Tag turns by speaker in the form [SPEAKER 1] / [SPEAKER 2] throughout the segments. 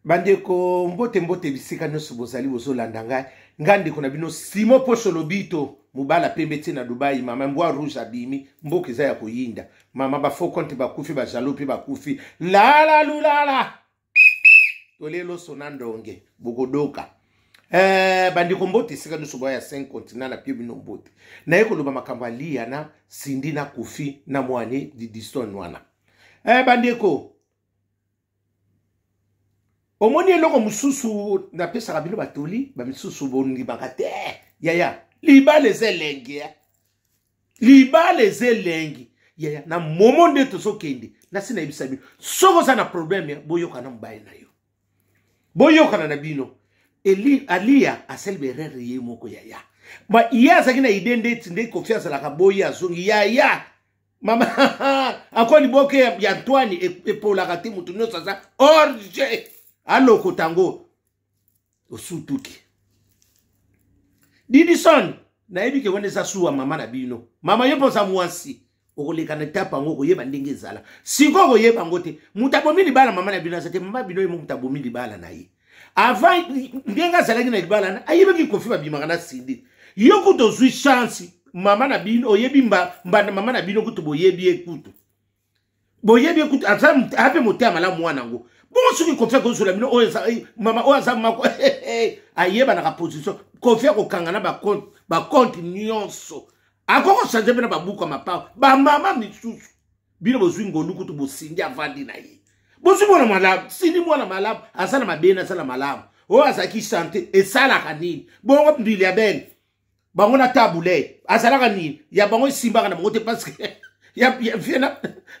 [SPEAKER 1] Bandeko mbote bisika nyonso bozali bozolanda ngai ngandi kuna bino Simo Poso Lobito mubala pembe te na Dubai mama mbwa rouge abimi mboka eza ya koyinda mama bafo konte bakufi bajalopi bakufi lala lulala tolelo sonandonge bogodoka bandeko mbote sika nyonso boya 5 continent na pie bino mbote naye koloba makambo alia na Sindi na Kufi na mwane di Diston wana bandeko omoni eloko mususu na pesa kabilo batoli ba misusu bondi bakate yaya libale zelengi libale zelengi yaya na momo nde tosokende na sina ibisabi soko sana problem ya boyoka na mbaye na yo boyoka na bino alia aselberere ye moko yaya ba iya sakina idende tinde confiance la kaboya zongi yaya mama akoni boke ya Antoine epola kati mutu no sasa orje allo kotango osutuki Didison na ebi ke wone sasuwa mama na bino mama yopo sa mwasi okoleka na tapa ngoko yeba ndenge zala siko yeba ngote mutabomi libala mama na bino sate mama bino yemo mutabomi libala na ye avant ndenga zala ki na libala na ayebe ki kofi ba bimaka na Sindi yoko to zwi chance mama na bino oyebi mbanda mama na bino kutu boyebi ekutu ata ape motema la mwana ngo bon soki kofia ko sula bino oza mama oza mako ayeba na position kofia ko kangana ba compte nyonso akoko changer bena babuka mapa ba mama misusu bino bozwi ngolu kutu bosindi avandi na ye bozwi mwana malamu Sindi mwana malamu asala mabena asala malamu azaki santé esala kanini bongo mbili ya ben bango na tabule asala kanini ya bango simba kana bango te parce que ya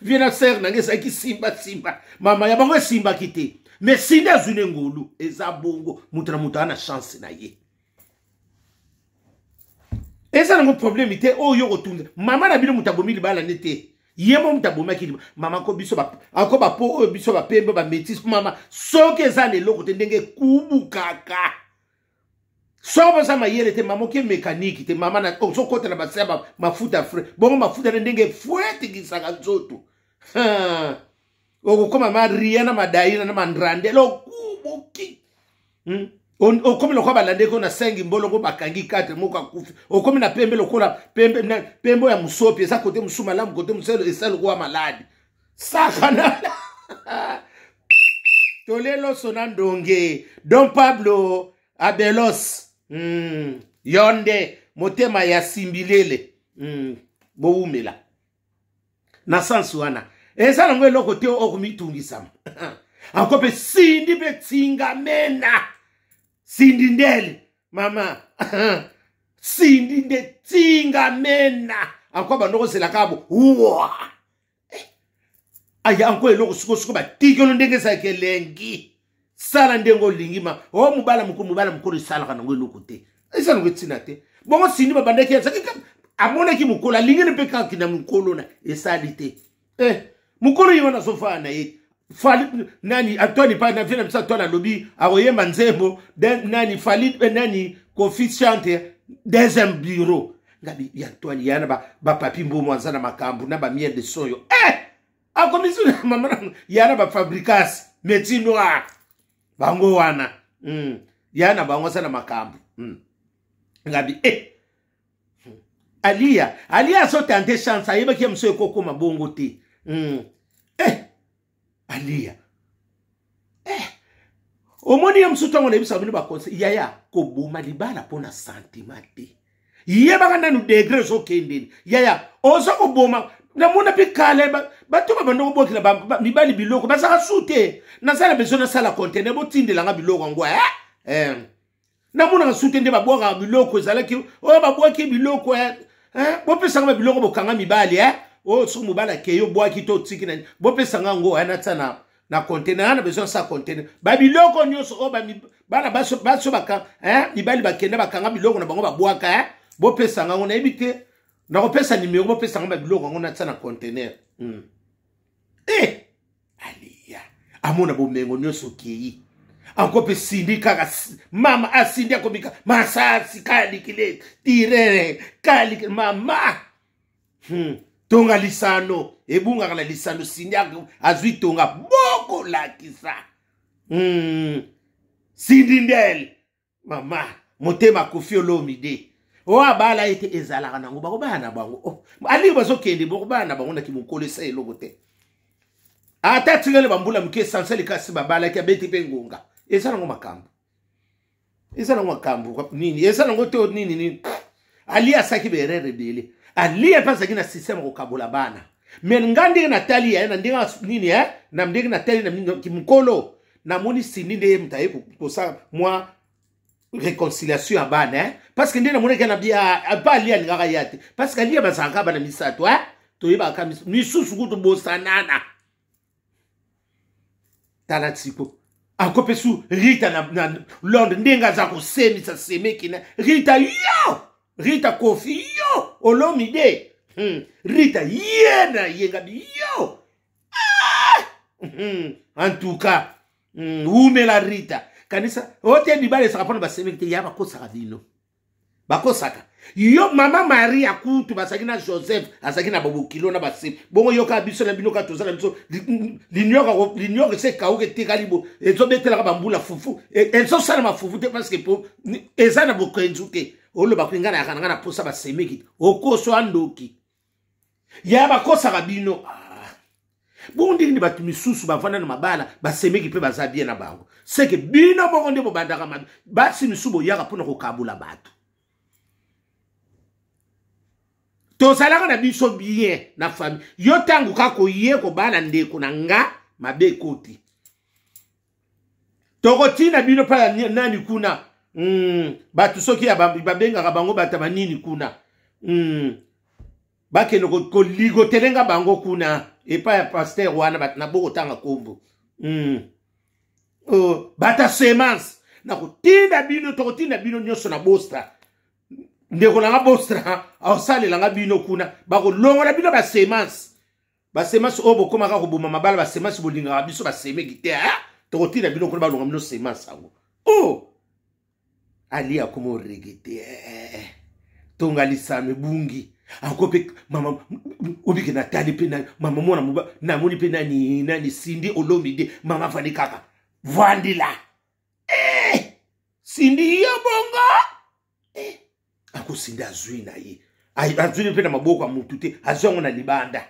[SPEAKER 1] viena ser nange saki simba mama ya bango simba kite mais Sindi azune ngolu eza bongo mutana mutana chance na ye eza nango problème ite oyo kotunda mama na bino mutabomi libala nete yemo mutabomi akili mama ko biso ba ako ba po oyo biso ba pembe ba métis mama soki eza lelo kote ndenge kubu kaka soba sa mayele te mama ke mécanique te mama na so kote na baseba mafuta frais bongo mafuta ndenge fouette kisaka nzoto okoma mariana madaina na mandrandela lo kubuki okomi lokwa balande ko na 5 mbolo ko bakangi 4 moka kufi okomi na pembe lokola pembe ya musopi eza kote musuma lamu kote muselo esalo kwa maladi sakana tolelo sonandonge Don Pablo Abelos yonde motema ya simbilele boumela na sansu wana eza ngwe loko te okumitungisama akope Sindi betinga mena Sindi ndele mama Sindi ndetinga mena akoba ndoko sela kabo uwa aya anko eloko suko ba tikelo ndenge sa kelengi sala ndengo lingima o mubala mukuru sala kana ngwe lokote esa ngwe tsina te bongo Sindi babandaki ya sakika amona ki mukola lingene pe ka kina mukolo na esalite mukolo yona sofa na ye fali nani atoni pa na vina bisa tona lobi aroyemba nzembo nani fali nani coefficient deuxième bureau ngabi ya Antoine yana ba papi mbomo anzana makambu na ba miel de soyo akomisu mama yana ba fabricas métier noir bango wana yana bango sana makambu ngabi alia so tante chance ayeba ki mso ekoko mabongo te alia omoni ya msuto ngone bisa bino ba conseil yaya ko boma libala pona sentiment te yeba kana nu degré so kendeni yaya ozo ko boma na mona pe kale ba to ba ndo bokila ba mibali biloko ba saka sute na sala besoin na sala conteneur bo tindela nga biloko ngwa na mona sute nde ba boka biloko ezalaki o ba boki biloko bo pesa nga biloko bokanga mibali so mobala ke yo boaki to tiki na bo pesa nga ngo ana tsana na conteneur na besoin sa conteneur ba biloko nyonso o bana baso baka mibali bakenda bakanga biloko na bango ba boaka bo pesa nga ngo na ebite na ko pesa nimero bo pesa nga biloko ngo na tsana conteneur alia amona bo mengo nyonso kei ankope Sindi kaka mama asindi akomika masasi kali kile tire kali mama tonga lisano ebunga kala lisano Sindi azwi tonga boko lakisa Sindindel mama motema Koffi Olomide o abala ete ezalaka nango bakobana bango ali bazokende bakobana bango na kimukolesa eloko te ata tingele bambula muke sanseli kasi babala ki abeti pe ngonga eza nango makambo nini eza nango te nini ali asaki berere bele ali apasaki na système ko kabola bana men ngandi na tali ya na ndinga nini na ndinga na tali na kimukolo na moni sininde mtaye ko sa moi réconciliation à bana parce que ndena moni kana bia pas ali ngaka yate parce que ali bazanga bana misato to yeba ka misusu kutu bosanana tala tsiko akopesu Rita na Londres ndenga za ko semisa semekina Rita Koffi yo Olomide Rita yena yenga yo en tout cas umela Rita kanisa ote dibale sakapona basemekite ya bakosaka dino bakosaka yo mama Maria kutu basakina Joseph asakina babukilo na basem bongo yoka biso na binoka tozala biso l'inyoka se kauke tekalibo ezobetela bambula fufu ezo sana mafufu te parce que pour ezana bokenzuke olo bakwingana yakana na posa basemekite okoso andoki ya bakosaka bino bondi ni batu misusu bavanda na mabala basemeki pe bazabie na bango c'est que bino bongo ndebo bandaka mabi basi misubo yaka pona ko kabula batu tozalaka na biso bien na famille yo tangu kako ye ko bala ndeko na nga mabe koti tokotina bino pa nani kuna batu soki ya babenga bango bataba nini kuna bakeno ko ligotelenga bango kuna epa ya pasteur wana batna boko tanga kombo bata semence na kotinda bino tokotinda bino nyoso na bosta ndeko na bosta ausale langa bino kuna bako longo na bino ba semence obo koma ka koboma mabala ba semence bolinga biso ba semeki te tokotinda bino kuna ba longa bino semence ango ali akomo regete tonga lisano bungi akope mama obike na tali pe na mama mona muba na moni pe nani Sindi Olomide mama fani kaka vandila Sindi yo bongo ako Sindi azui na ye azui pe na maboko ya mutu te azongo na libanda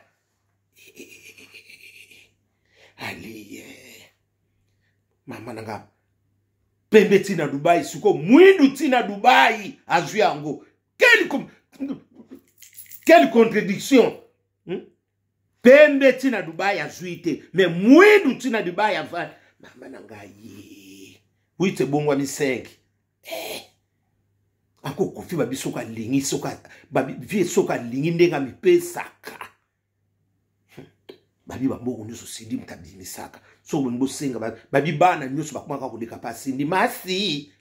[SPEAKER 1] ali mama nanga pembe tina Dubai suko mwindu tina Dubai azui yango quelle contradiction pembe tina Dubai azuite mais mwindu tina Dubai ava mama nanga ye wite bongwa misengi ako Koffi babiso ka lingi soka babi soka lingi ndenga mipesaka babi bamboko nyoso Sindi mtabini saka so mbo senga babi bana nyoso bakumaka koleka pa Sindi masi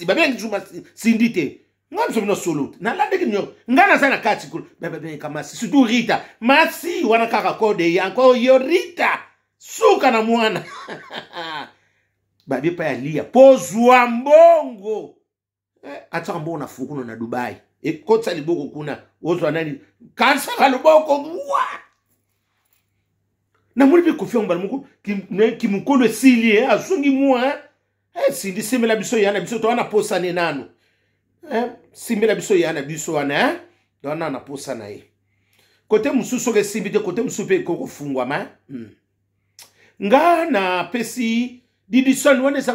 [SPEAKER 1] babi ngijuma Sindi te ngam no solo na la deki nyo ngana sana kati kul bebe kama surtout Rita masi wana kaka kode yanko yo Rita suka na mwana babi pa ya lia pozwa mbongo ataka mbona fukuno na Dubai kotsa liboko kuna ozo nani kansa kaluboko wa na muri bi Koffi mbala muko kimukolo silie asungi mwa Sindi semela biso yana biso to wana posa ne nano simbela biso yana biso wana dona na posa na ye kote mususu ke simbite kote musupe koko fungwa ma nga na pesi didison wane sa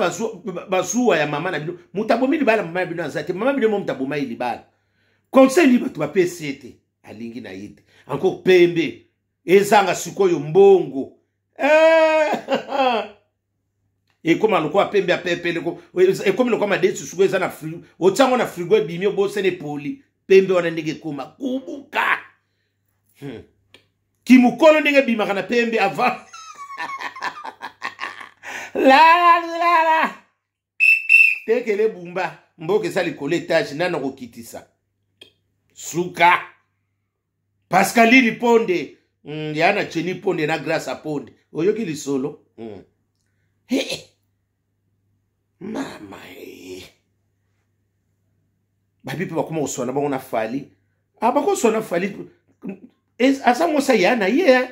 [SPEAKER 1] bazuwa ya mama na bino mutabomili bala mama bino azate mama bino mo mutaboma ili bala conseil libre to ba pesi ete alingi na yite encore pembe ezanga sikoyo mbongo ekoma lokwa pembe a pepele ko ekoma lokwa madetsu suko eza na frigo otsango na frigo bimio bosene poli pembe wana ndenge koma kubuka kimukolo ndenge bima kana pembe avant la tekele bumba mboke sali koletage nana ko kitisa suka Pascaline Ponde yana Cheni Ponde na Grâce Ponde oyoki lisolo mama babi pe bakoma osona bango na fali abako sona fali asa mosa yana ye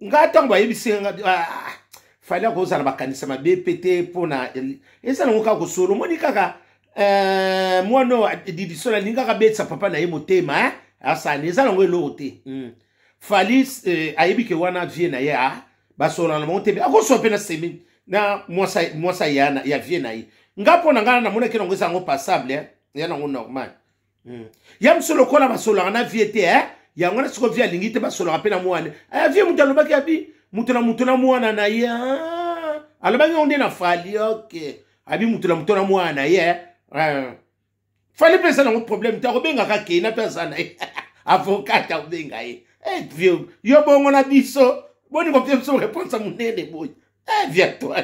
[SPEAKER 1] ngata ngwa yebisenga fallait ko za na bakanisa mabe pété pona eza na ngoka ko solo moni kaka mwana didiso na linga ka betsa papa na ye motema asa eza na ngelo te falis ayebi ke wana vie na ya basola na motebe akoso pe na semi na mwasa yana ya vie na ye ngapo na ngana na mona ke ngeza ngo passable ya na ngo normal ya msolo kola basola na vie te ya ngona siko vie lingite basola pe na mwana vie mutalo baki abi mutuna mwana na ye alabaki onde na fali okay abi mutuna mwana ye fali pesa na ngo problème ta ko benga ka ke na pesa na avocat ta benga ye vieux yo bongo na biso boni ko pesa réponse munene boy viens toi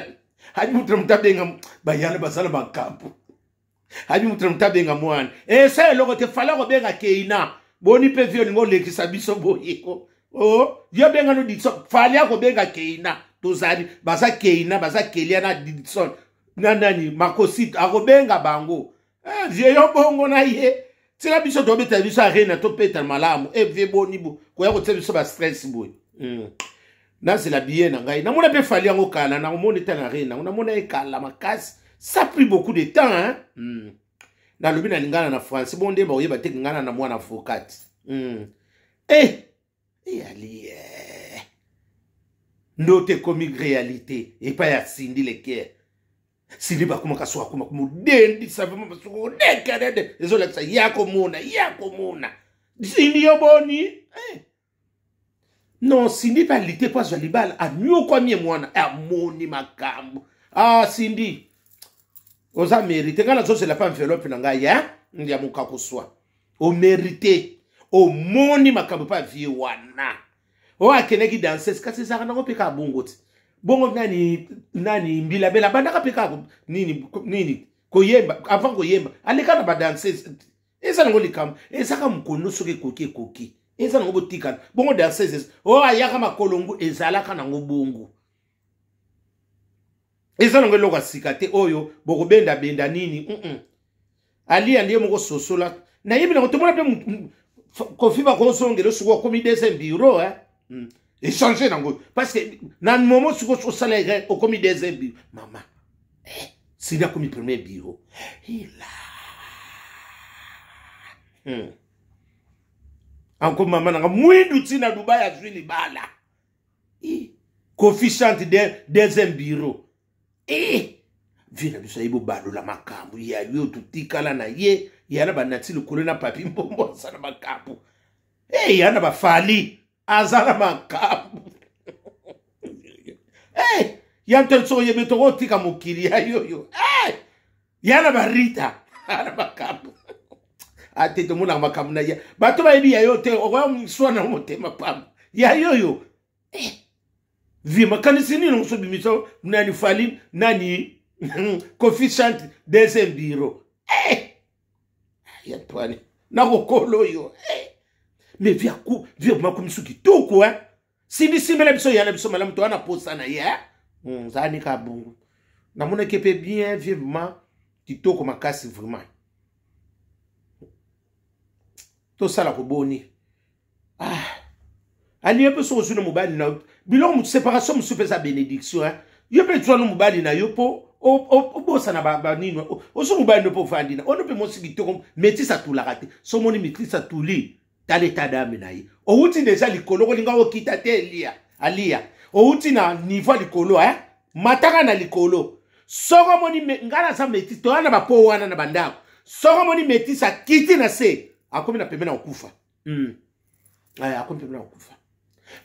[SPEAKER 1] abi mutuna benga bayana basala bakampu abi mutuna benga mwana ça loko te fala ko benga ke ina boni pe vieux ngo lekisa biso boy ko oh yo benga no ditso fali ko benga ke ina tozali baza keina baza kelia na Didson na nani makosit akobenga bango vieux yo bongo na ye tila biso to beta biso arena to peta malamu vieux boni bo ko ya ko tsebiso ba stress boy na c'est la bien na ngai na mona pe fali yango kala na mona ta na arena na mona e kala makasi ça a pris beaucoup de temps na lobi na lingana na France bonde ba oyeba te ngana na mwana avocat ali note comique réalité et pas ya Cindy le cœur Cindy ba kuma kaswa kuma dendi savement parce que dekade désolé ça yako mona Cindy yo boni non Cindy pas lité pas sur libal a mieux quoi mie mwana moni makambo Cindy oza mérité kana zo c'est la femme enveloppe na ngai ndia mukako swa o mérité o moni makambo pas vie wana o akeneki danseuse kasi zaka nango peka bongoti bongo nani mbila bela bandaka peka nini koyemba avant koyemba aleka na ba danseuse eza nango likam ezaka mkono soki koki eza nango botika bongo danseuse o ayaka makolongo ezalaka nango bongo eza nango loka sikate oyo bokobenda benda nini ali ndiye moko sosola na yebi nango tomona pe Kofi va consommer sur comme des bureaux échanger nango parce que dans le moment sur au salaire au commis des bureaux maman c'est là comme premier bureau il a encore maman nanga mwindu tina Dubai a joué libala Kofi chante des bureau vina biso ibo balo la makambu ya yo tutikala na ye yana banati lokolo na papi mbombo sana makambu yana ba fali azala makambu yanto so yebe to tika mokili ya yo yana ba rita ana makambu ate to mona makambu na ya bato ba ebi ya yo te o mswa na motema pam ya yo vi makanisi ni no so bimiso nani fali nani coefficient des bureaux Yatwani na kokolo yo mais via makumisu kitoko sindi simela biso yana biso malamu to ana posa na ya zani ka bongo na mona kepe bien vivement kitoko makasi vraiment to sala ko boni ali peu so zuna mobali na bilong séparation musu pesa bénédiction yo pe twa no mobali na yo po o bosa na ba nini o so mobali no po fandina ono pe mo sikitoko metisa tulakate so moni metisa tuli tale tadame na ye o uti déjà likolo ko linga o kita te alia o uti na niveau likolo mataka na likolo soko moni ngala sa metisa to ana ba po wana na bandako soko moni metisa kiti na se akomi na pembena okufa akomi pembena okufa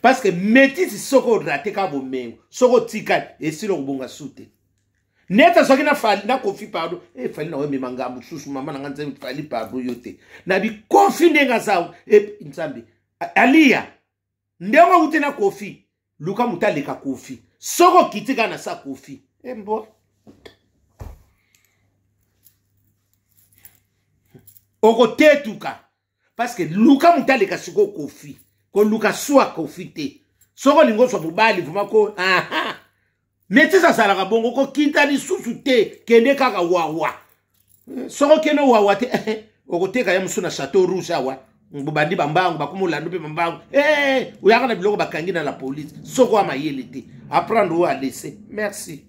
[SPEAKER 1] parce que metisi soko raté ka bomengo soko tika esilo kubonga sute neta soki na fali na Kofi pardon fali na we memangambu susu mama na nganze fali pardon yote na bi Kofi ndenga sawo nzambi alia ndenga uti na Kofi luka mutaleka Kofi soko kitika na sa Kofi mbo oko tetuka parce que luka mutaleka siko Kofi ko luka swa Kofi te soko lingo so mobali vuma ko metisa salaka bongo ko kita ni susu te kende kaka wawa soko kene wawa te oko teka ya musuna chateau rouge awa bobandi bambangu bakumolando mpe bambangu oyaka na biloko bakangi na la police soko amayele te apprendre oyo alese merci